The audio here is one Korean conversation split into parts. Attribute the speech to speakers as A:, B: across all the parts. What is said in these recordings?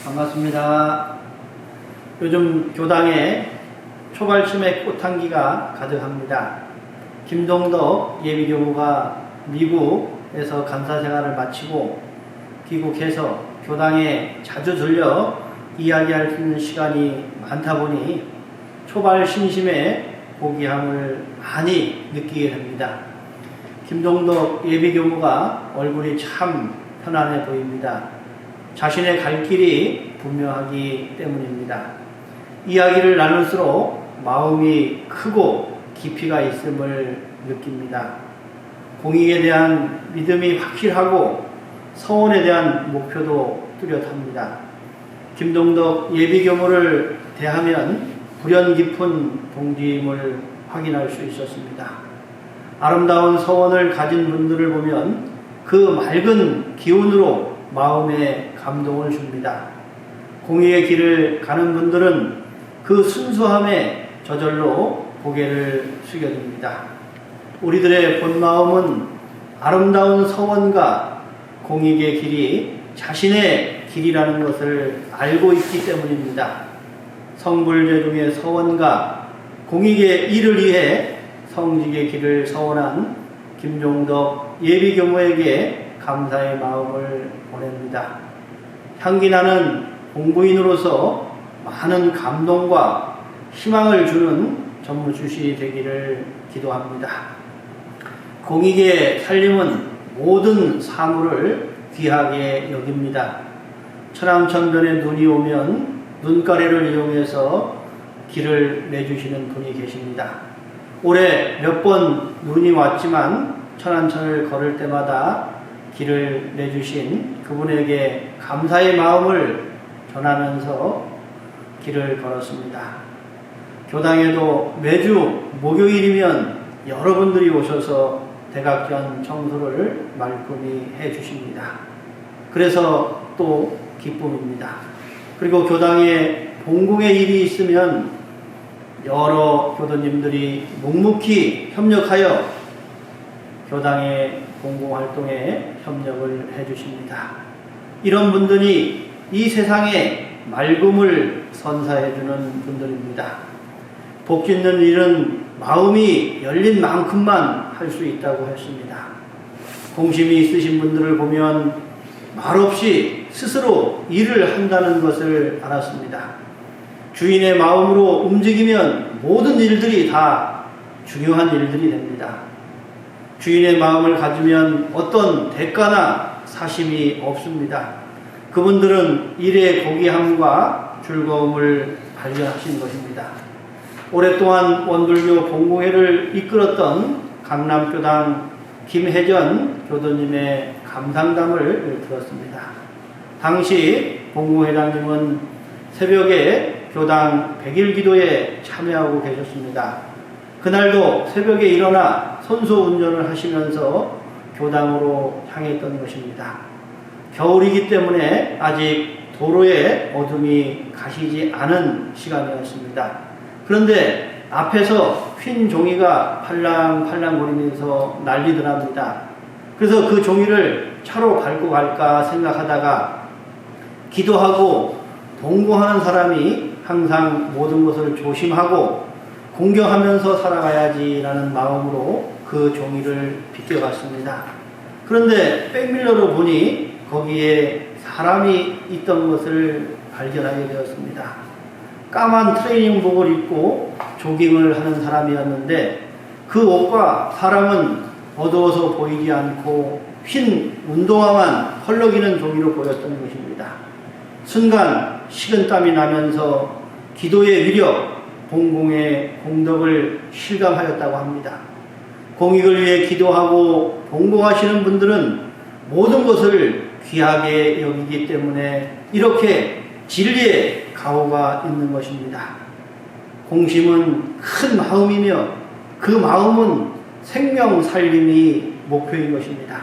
A: 반갑습니다. 요즘 교당에 초발심의 꽃향기가 가득합니다. 김동덕 예비교무가 미국에서 간사 생활을 마치고 귀국해서 교당에 자주 들려 이야기할 수 있는 시간이 많다 보니 초발심심의 고귀함을 많이 느끼게 됩니다. 김동덕 예비교무가 얼굴이 참 편안해 보입니다. 자신의 갈 길이 분명하기 때문입니다. 이야기를 나눌수록 마음이 크고 깊이가 있음을 느낍니다. 공익에 대한 믿음이 확실하고 서원에 대한 목표도 뚜렷합니다. 김동덕 예비교무를 대하면 불연 깊은 동지임을 확인할 수 있었습니다. 아름다운 서원을 가진 분들을 보면 그 맑은 기운으로 마음에 감동을 줍니다. 공익의 길을 가는 분들은 그 순수함에 저절로 고개를 숙여줍니다. 우리들의 본 마음은 아름다운 서원과 공익의 길이 자신의 길이라는 것을 알고 있기 때문입니다. 성불제 중의 서원과 공익의 일을 위해 성직의 길을 서원한 김동덕 예비교무에게 감사의 마음을 보냅니다. 향기나는 공부인으로서 많은 감동과 희망을 주는 전무출신이 되기를 기도합니다. 공익의 살림은 모든 사물을 귀하게 여깁니다. 천왕천변에 눈이 오면 눈가래를 이용해서 길을 내주시는 분이 계십니다. 올해 몇 번 눈이 왔지만 천안천을 걸을 때마다 길을 내주신 그분에게 감사의 마음을 전하면서 길을 걸었습니다. 교당에도 매주 목요일이면 여러분들이 오셔서 대각전 청소를 말끔히 해주십니다. 그래서 또 기쁨입니다. 그리고 교당에 봉공의 일이 있으면 여러 교도님들이 묵묵히 협력하여 교당의 공공활동에 협력을 해주십니다. 이런 분들이 이 세상에 맑음을 선사해주는 분들입니다. 복 짓는 일은 마음이 열린 만큼만 할 수 있다고 했습니다. 공심이 있으신 분들을 보면 말없이 스스로 일을 한다는 것을 알았습니다. 주인의 마음으로 움직이면 모든 일들이 다 중요한 일들이 됩니다. 주인의 마음을 가지면 어떤 대가나 사심이 없습니다. 그분들은 일의 고귀함과 즐거움을 발견하신 것입니다. 오랫동안 원불교 봉공회를 이끌었던 강남교당 김혜전 교도님의 감상담을 들었습니다. 당시 봉공회장님은 새벽에 교당 100일 기도에 참여하고 계셨습니다. 그날도 새벽에 일어나 선소 운전을 하시면서 교당으로 향했던 것입니다. 겨울이기 때문에 아직 도로에 어둠이 가시지 않은 시간이었습니다. 그런데 앞에서 휜 종이가 팔랑팔랑거리면서 난리더랍니다. 그래서 그 종이를 차로 밟고 갈까 생각하다가 기도하고 봉공하는 사람이 항상 모든 것을 조심하고 공경하면서 살아가야지라는 마음으로 그 종이를 비껴갔습니다. 그런데 백밀러로 보니 거기에 사람이 있던 것을 발견하게 되었습니다. 까만 트레이닝복을 입고 조깅을 하는 사람이었는데 그 옷과 사람은 어두워서 보이지 않고 흰 운동화만 헐렁이는 종이로 보였던 것입니다. 순간 식은땀이 나면서 기도의 위력, 봉공의 공덕을 실감하였다고 합니다. 공익을 위해 기도하고 봉공하시는 분들은 모든 것을 귀하게 여기기 때문에 이렇게 진리의 가오가 있는 것입니다. 공심은 큰 마음이며 그 마음은 생명 살림이 목표인 것입니다.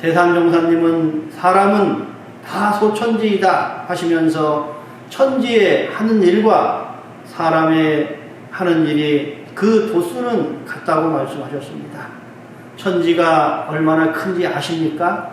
A: 대산종사님은 사람은 다 소천지이다 하시면서 천지에 하는 일과 사람의 하는 일이 그 도수는 같다고 말씀하셨습니다. 천지가 얼마나 큰지 아십니까?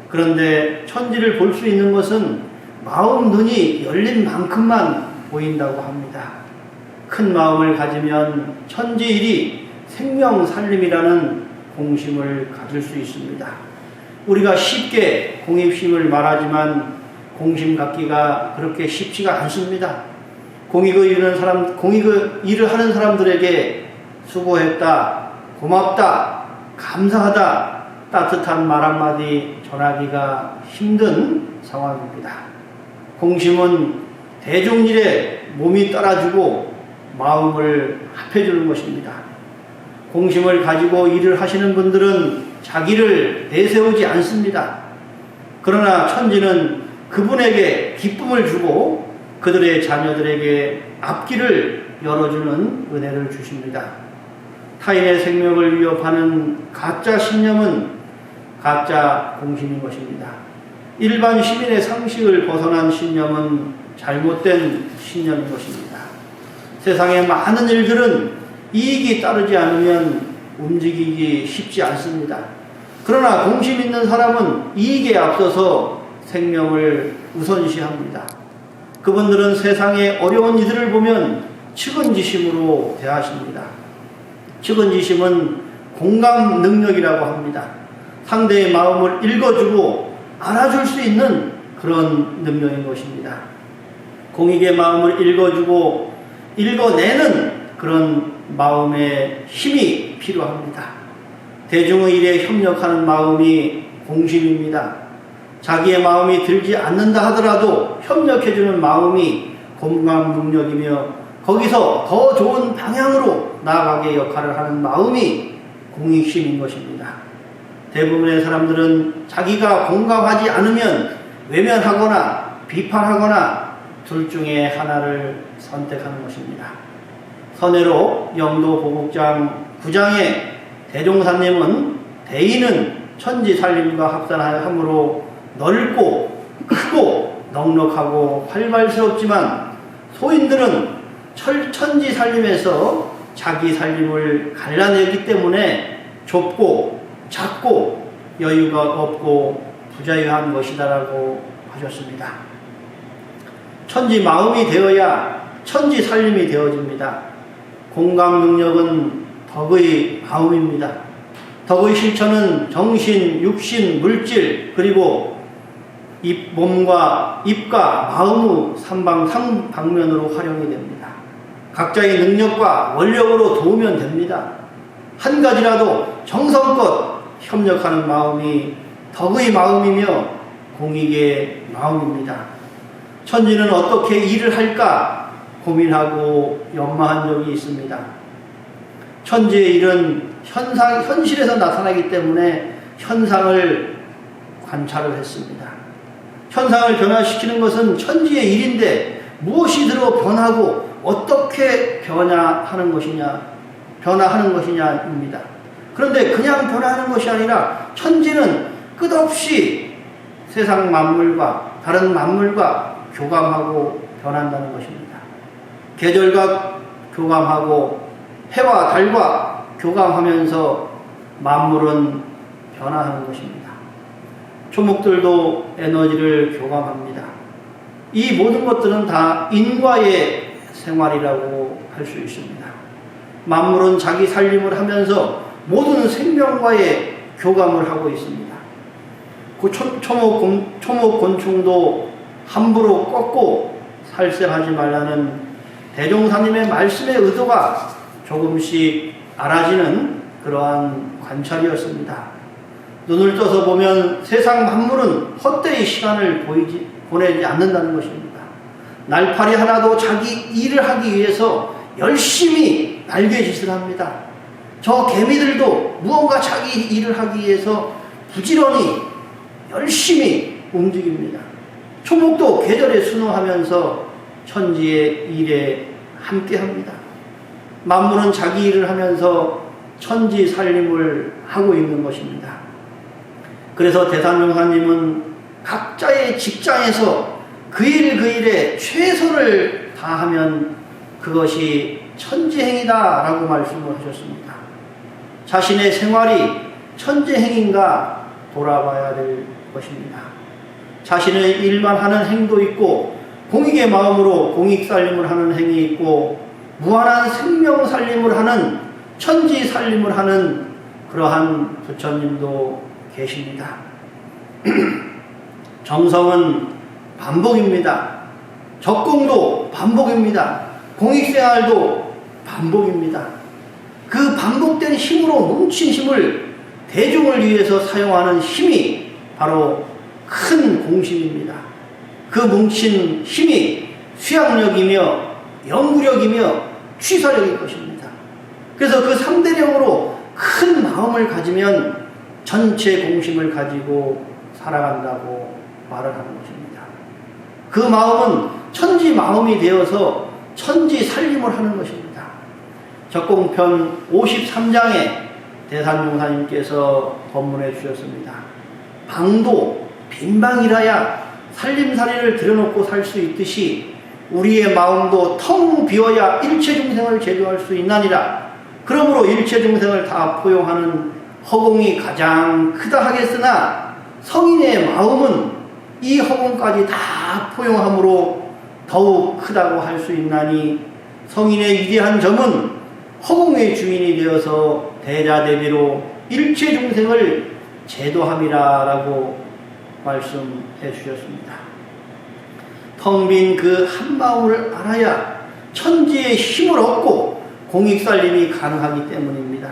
A: 그런데 천지를 볼 수 있는 것은 마음 눈이 열린 만큼만 보인다고 합니다. 큰 마음을 가지면 천지일이 생명살림이라는 공심을 가질 수 있습니다. 우리가 쉽게 공익심을 말하지만 공심 갖기가 그렇게 쉽지가 않습니다. 공익의 일을 하는 사람들에게 수고했다, 고맙다, 감사하다, 따뜻한 말 한마디 전하기가 힘든 상황입니다. 공심은 대중일에 몸이 따라주고 마음을 합해주는 것입니다. 공심을 가지고 일을 하시는 분들은 자기를 내세우지 않습니다. 그러나 천지는 그분에게 기쁨을 주고 그들의 자녀들에게 앞길을 열어주는 은혜를 주십니다. 타인의 생명을 위협하는 가짜 신념은 가짜 공심인 것입니다. 일반 시민의 상식을 벗어난 신념은 잘못된 신념인 것입니다. 세상의 많은 일들은 이익이 따르지 않으면 움직이기 쉽지 않습니다. 그러나 공심 있는 사람은 이익에 앞서서 생명을 우선시합니다. 그분들은 세상의 어려운 이들을 보면 측은지심으로 대하십니다. 측은지심은 공감 능력이라고 합니다. 상대의 마음을 읽어주고 알아줄 수 있는 그런 능력인 것입니다. 공익의 마음을 읽어주고 읽어내는 그런 마음의 힘이 필요합니다. 대중의 일에 협력하는 마음이 공심입니다. 자기의 마음이 들지 않는다 하더라도 협력해주는 마음이 공감 능력이며 거기서 더 좋은 방향으로 나아가게 역할을 하는 마음이 공익심인 것입니다. 대부분의 사람들은 자기가 공감하지 않으면 외면하거나 비판하거나 둘 중에 하나를 선택하는 것입니다. 선혜로 영도 보국장 9장의 대종사님은 대인은 천지살림과 합산하므로 넓고 크고 넉넉하고 활발스럽지만 소인들은 천지살림에서 자기 살림을 갈라내기 때문에 좁고 작고 여유가 없고 부자유한 것이다라고 하셨습니다. 천지 마음이 되어야 천지 살림이 되어집니다. 공감 능력은 덕의 마음입니다. 덕의 실천은 정신, 육신, 물질 그리고 몸과 입과 마음의 삼방면으로 활용이 됩니다. 각자의 능력과 원력으로 도우면 됩니다. 한 가지라도 정성껏 협력하는 마음이 덕의 마음이며 공익의 마음입니다. 천지는 어떻게 일을 할까 고민하고 연마한 적이 있습니다. 천지의 일은 현실에서 나타나기 때문에 현상을 관찰을 했습니다. 현상을 변화시키는 것은 천지의 일인데 무엇이 들어 변하고 어떻게 변화하는 것이냐입니다. 그런데 그냥 변화하는 것이 아니라 천지는 끝없이 세상 만물과 다른 만물과 교감하고 변한다는 것입니다. 계절과 교감하고 해와 달과 교감하면서 만물은 변화하는 것입니다. 초목들도 에너지를 교감합니다. 이 모든 것들은 다 인과의 생활이라고 할 수 있습니다. 만물은 자기 살림을 하면서 모든 생명과의 교감을 하고 있습니다. 그 초목 곤충도 함부로 꺾고 살생하지 말라는 대종사님의 말씀의 의도가 조금씩 알아지는 그러한 관찰이었습니다. 눈을 떠서 보면 세상 만물은 헛되이 시간을 보내지 않는다는 것입니다. 날파리 하나도 자기 일을 하기 위해서 열심히 날개짓을 합니다. 저 개미들도 무언가 자기 일을 하기 위해서 부지런히 열심히 움직입니다. 초목도 계절에 순응하면서 천지의 일에 함께합니다. 만물은 자기 일을 하면서 천지 살림을 하고 있는 것입니다. 그래서 대산종사님은 각자의 직장에서 그 일에 최선을 다하면 그것이 천지행이다라고 말씀을 하셨습니다. 자신의 생활이 천지행인가 돌아봐야 될 것입니다. 자신의 일만 하는 행도 있고 공익의 마음으로 공익살림을 하는 행위 있고 무한한 생명살림을 하는 천지살림을 하는 그러한 부처님도 계십니다. 정성은 반복입니다. 적공도 반복입니다. 공익생활도 반복입니다. 그 반복된 힘으로 뭉친 힘을 대중을 위해서 사용하는 힘이 바로 큰 공심입니다. 그 뭉친 힘이 수양력이며 연구력이며 취사력일 것입니다. 그래서 그 3대력으로 큰 마음을 가지면 전체 공심을 가지고 살아간다고 말을 하는 것입니다. 그 마음은 천지 마음이 되어서 천지 살림을 하는 것입니다. 적공편 53장에 대산용사님께서 법문해 주셨습니다. 방도 빈방이라야 살림살이를 들여놓고 살 수 있듯이 우리의 마음도 텅 비어야 일체중생을 제도할 수 있나니라. 그러므로 일체중생을 다 포용하는 허공이 가장 크다 하겠으나 성인의 마음은 이 허공까지 다 포용함으로 더욱 크다고 할 수 있나니 성인의 위대한 점은 허공의 주인이 되어서 대자대비로 일체중생을 제도함이라 라고 말씀해 주셨습니다. 텅 빈 그 한마음을 알아야 천지의 힘을 얻고 공익살림이 가능하기 때문입니다.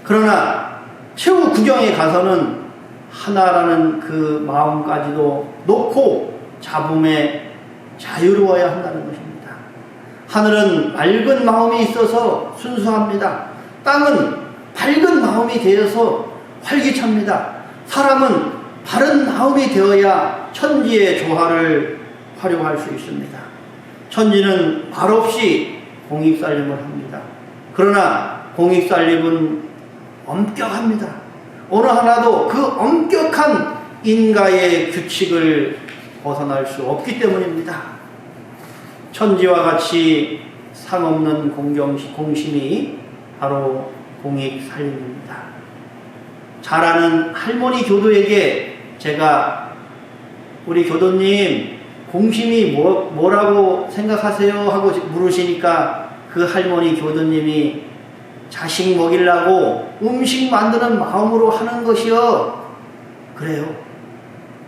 A: 그러나 최후 구경에 가서는 하나라는 그 마음까지도 놓고 잡음에 자유로워야 한다는 것입니다. 하늘은 맑은 마음이 있어서 순수합니다. 땅은 밝은 마음이 되어서 활기찹니다. 사람은 바른 마음이 되어야 천지의 조화를 활용할 수 있습니다. 천지는 말없이 공익살림을 합니다. 그러나 공익살림은 엄격합니다. 어느 하나도 그 엄격한 인가의 규칙을 벗어날 수 없기 때문입니다. 천지와 같이 상없는 공심이 바로 공익살림입니다. 잘 아는 할머니 교도에게 제가 우리 교도님 공심이 뭐라고 생각하세요? 하고 물으시니까 그 할머니 교도님이 자식 먹이려고 음식 만드는 마음으로 하는 것이요. 그래요.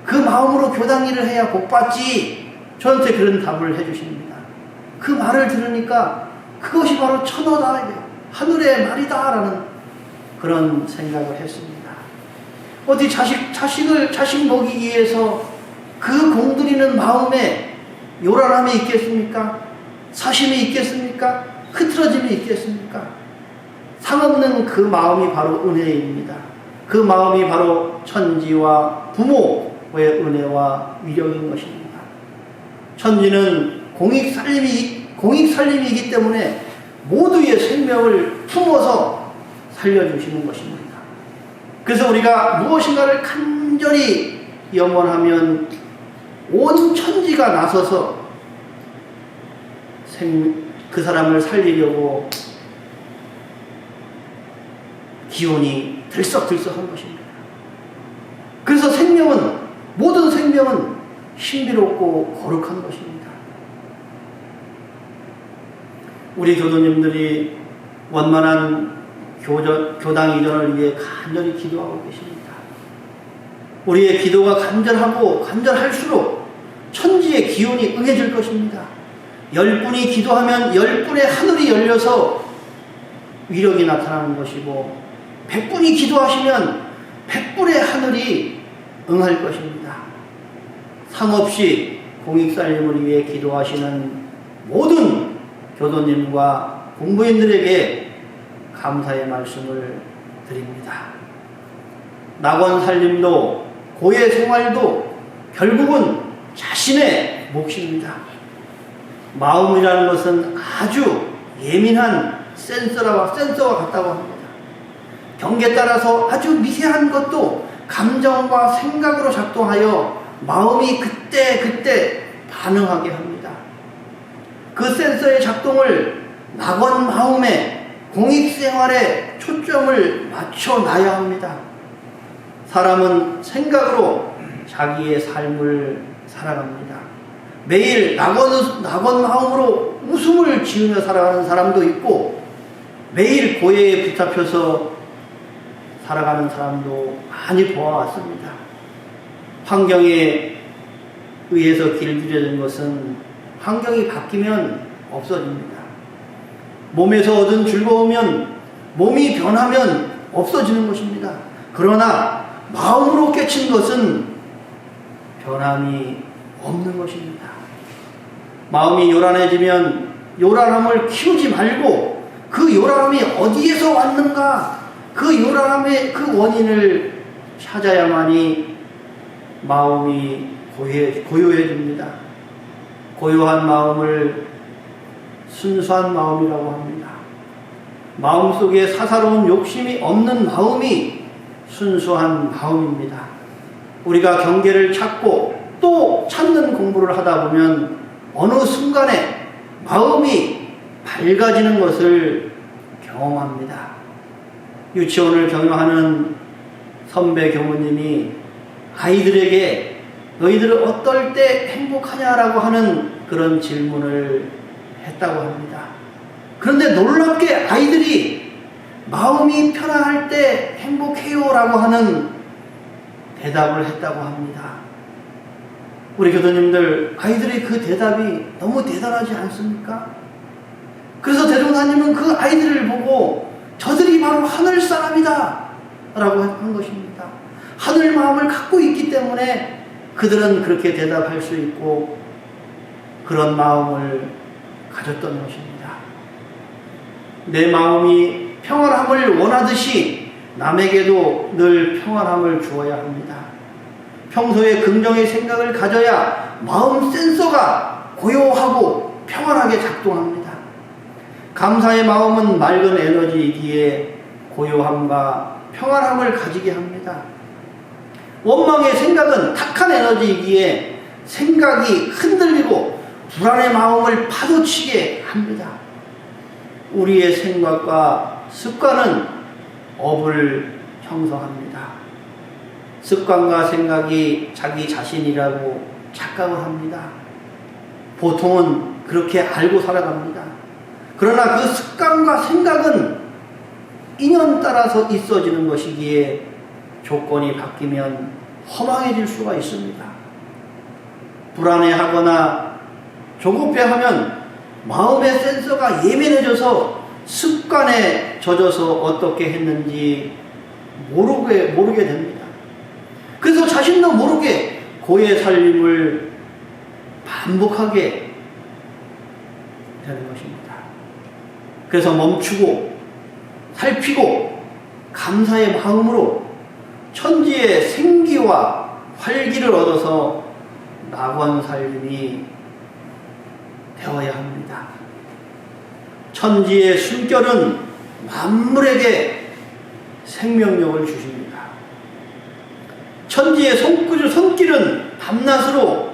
A: 그 마음으로 교당 일을 해야 복 받지. 저한테 그런 답을 해주십니다. 그 말을 들으니까 그것이 바로 천어다, 하늘의 말이다 라는 그런 생각을 했습니다. 어디 자식 먹이기 위해서 그 공들이는 마음에 요란함이 있겠습니까? 사심이 있겠습니까? 흐트러짐이 있겠습니까? 상없는 그 마음이 바로 은혜입니다. 그 마음이 바로 천지와 부모의 은혜와 위력인 것입니다. 천지는 공익살림이기 때문에 모두의 생명을 품어서 살려주시는 것입니다. 그래서 우리가 무엇인가를 간절히 염원하면 온 천지가 나서서 그 사람을 살리려고 기운이 들썩들썩한 것입니다. 그래서 모든 생명은 신비롭고 거룩한 것입니다. 우리 교도님들이 원만한 교당 이전을 위해 간절히 기도하고 계십니다. 우리의 기도가 간절할수록 천지의 기운이 응해질 것입니다. 10분이 기도하면 10분의 하늘이 열려서 위력이 나타나는 것이고 100분이 기도하시면 100분의 하늘이 응할 것입니다. 상없이 공익살림을 위해 기도하시는 모든 교도님과 공부인들에게 감사의 말씀을 드립니다. 낙원살림도 고해 생활도 결국은 자신의 몫입니다. 마음이라는 것은 아주 예민한 센서와 같다고 합니다. 경계에 따라서 아주 미세한 것도 감정과 생각으로 작동하여 마음이 그때 반응하게 합니다. 그 센서의 작동을 낙원 마음에 공익생활에 초점을 맞춰놔야 합니다. 사람은 생각으로 자기의 삶을 살아갑니다. 매일 낙원 마음으로 웃음을 지으며 살아가는 사람도 있고 매일 고해에 붙잡혀서 살아가는 사람도 많이 보아왔습니다. 환경에 의해서 길들여진 것은 환경이 바뀌면 없어집니다. 몸에서 얻은 즐거우면 몸이 변하면 없어지는 것입니다. 그러나 마음으로 깨친 것은 변함이 없는 것입니다. 마음이 요란해지면 요란함을 키우지 말고 그 요란함이 어디에서 왔는가 그 요란함의 그 원인을 찾아야만이 마음이 고요해집니다. 고요한 마음을 순수한 마음이라고 합니다. 마음속에 사사로운 욕심이 없는 마음이 순수한 마음입니다. 우리가 경계를 찾고 또 찾는 공부를 하다 보면 어느 순간에 마음이 밝아지는 것을 경험합니다. 유치원을 경영하는 선배 교무님이 아이들에게 너희들은 어떨 때 행복하냐라고 하는 그런 질문을 했다고 합니다. 그런데 놀랍게 아이들이 마음이 편안할 때 행복해요 라고 하는 대답을 했다고 합니다. 우리 교도님들, 아이들의 그 대답이 너무 대단하지 않습니까? 그래서 대종사님은 그 아이들을 보고 저들이 바로 하늘 사람이다 라고 한 것입니다. 하늘 마음을 갖고 있기 때문에 그들은 그렇게 대답할 수 있고 그런 마음을 가졌던 것입니다. 내 마음이 평안함을 원하듯이 남에게도 늘 평안함을 주어야 합니다. 평소에 긍정의 생각을 가져야 마음 센서가 고요하고 평안하게 작동합니다. 감사의 마음은 맑은 에너지이기에 고요함과 평안함을 가지게 합니다. 원망의 생각은 탁한 에너지이기에 생각이 흔들리고 불안의 마음을 파도치게 합니다. 우리의 생각과 습관은 업을 형성합니다. 습관과 생각이 자기 자신이라고 착각을 합니다. 보통은 그렇게 알고 살아갑니다. 그러나 그 습관과 생각은 인연 따라서 있어지는 것이기에 조건이 바뀌면 허망해질 수가 있습니다. 불안해하거나 조급해하면 마음의 센서가 예민해져서 습관에 젖어서 어떻게 했는지 모르게 됩니다. 그래서 자신도 모르게 고해 살림을 반복하게 되는 것입니다. 그래서 멈추고 살피고 감사의 마음으로 천지의 생기와 활기를 얻어서 낙원 살림이 되어야 합니다. 천지의 숨결은 만물에게 생명력을 주십니다. 천지의 손길은 밤낮으로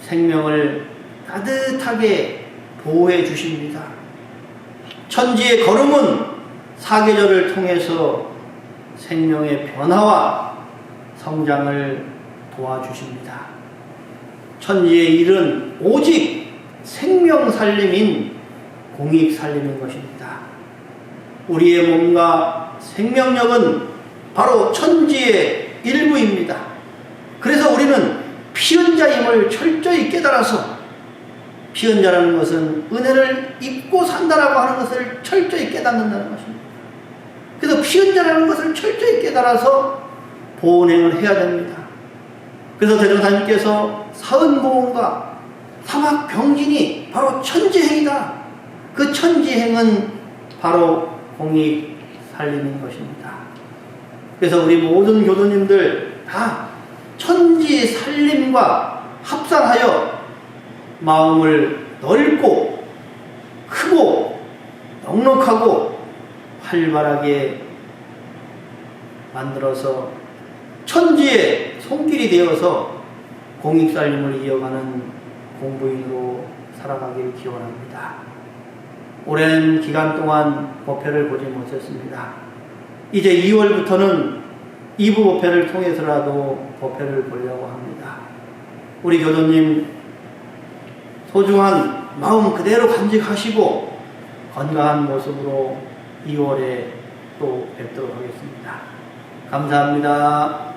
A: 생명을 따뜻하게 보호해 주십니다. 천지의 걸음은 사계절을 통해서 생명의 변화와 성장을 도와주십니다. 천지의 일은 오직 생명 살림인 공익 살림인 것입니다. 우리의 몸과 생명력은 바로 천지의 일부입니다. 그래서 우리는 피언자임을 철저히 깨달아서, 피언자라는 것은 은혜를 입고 산다라고 하는 것을 철저히 깨닫는다는 것입니다. 그래서 피언자라는 것을 철저히 깨달아서 보온행을 해야 됩니다. 그래서 대종사님께서 사은보온과 사막병진이 바로 천지행이다. 그 천지행은 바로 공익 살림인 것입니다. 그래서 우리 모든 교도님들 다 천지 살림과 합산하여 마음을 넓고 크고 넉넉하고 활발하게 만들어서 천지의 손길이 되어서 공익살림을 이어가는 공부인으로 살아가길 기원합니다. 오랜 기간 동안 법회를 보지 못했습니다. 이제 2월부터는 2부 법회를 통해서라도 법회를 보려고 합니다. 우리 교도님 소중한 마음 그대로 간직하시고 건강한 모습으로 2월에 또 뵙도록 하겠습니다. 감사합니다.